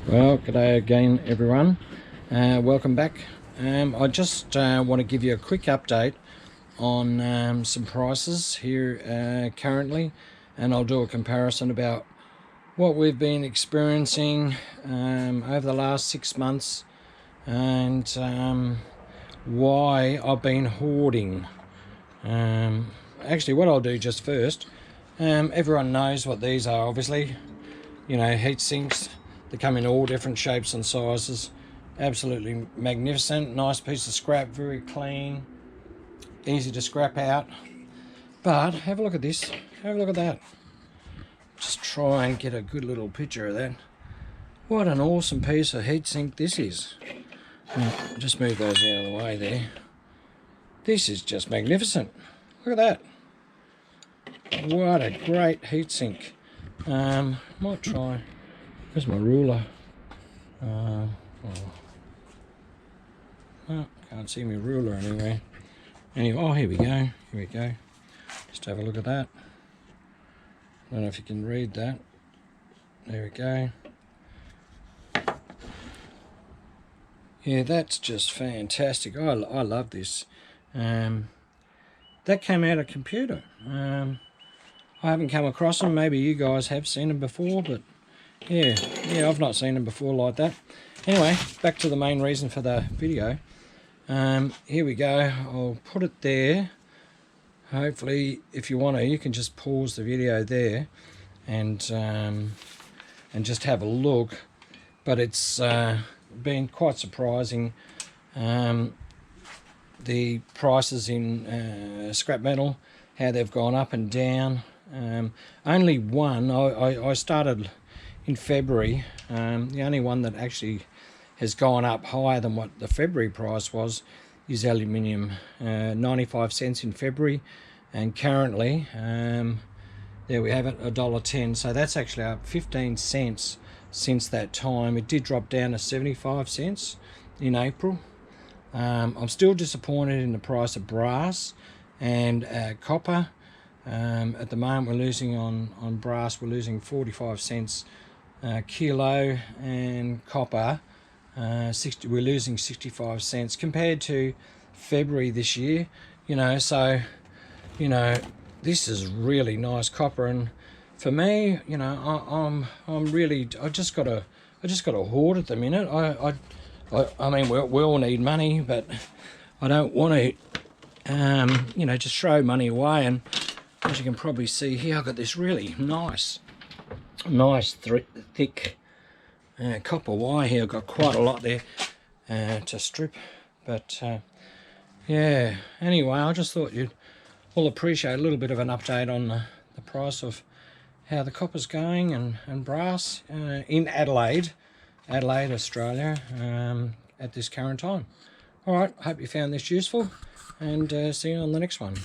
Well, g'day again everyone. Welcome back. I just want to give you a quick update on some prices here currently, and I'll do a comparison about what we've been experiencing over the last 6 months and why I've been hoarding. Actually, what I'll do just first, everyone knows what these are, obviously. You know, heat sinks. They come in all different shapes and sizes. Absolutely magnificent. Nice piece of scrap, very clean, easy to scrap out. But have a look at this. Have a look at that. Just try and get a good little picture of that. What an awesome piece of heatsink this is. Just move those out of the way there. This is just magnificent. Look at that. What a great heatsink. Might try. Where's my ruler? Oh, can't see my ruler anywhere. Anyway, oh, here we go. Here we go. Just have a look at that. I don't know if you can read that. There we go. Yeah, that's just fantastic. I love this. That came out of a computer. I haven't come across them. Maybe you guys have seen them before, but yeah, I've not seen them before like that. Anyway, back to the main reason for the video. Here we go. I'll put it there. Hopefully, if you want to, you can just pause the video there and just have a look. But it's been quite surprising. The prices in scrap metal, how they've gone up and down. Only one, I started in February. The only one that actually has gone up higher than what the February price was is aluminium. 95 cents in February, and currently there we have it, $1.10. So that's actually up 15 cents since that time. It did drop down to 75 cents in April. I'm still disappointed in the price of brass and copper. At the moment we're losing on brass, we're losing 45 cents kilo, and copper we're losing 65 cents compared to February this year. You know, so you know, this is really nice copper, and for me, you know, I just got to hoard at the minute. I mean, we all need money, but I don't want to you know, just throw money away. And as you can probably see here, I've got this really nice thick copper wire here. I've got quite a lot there to strip, but yeah, anyway, I just thought you'd all appreciate a little bit of an update on the price of how the copper's going and brass in Adelaide, Australia, at this current time. All right, hope you found this useful, and see you on the next one.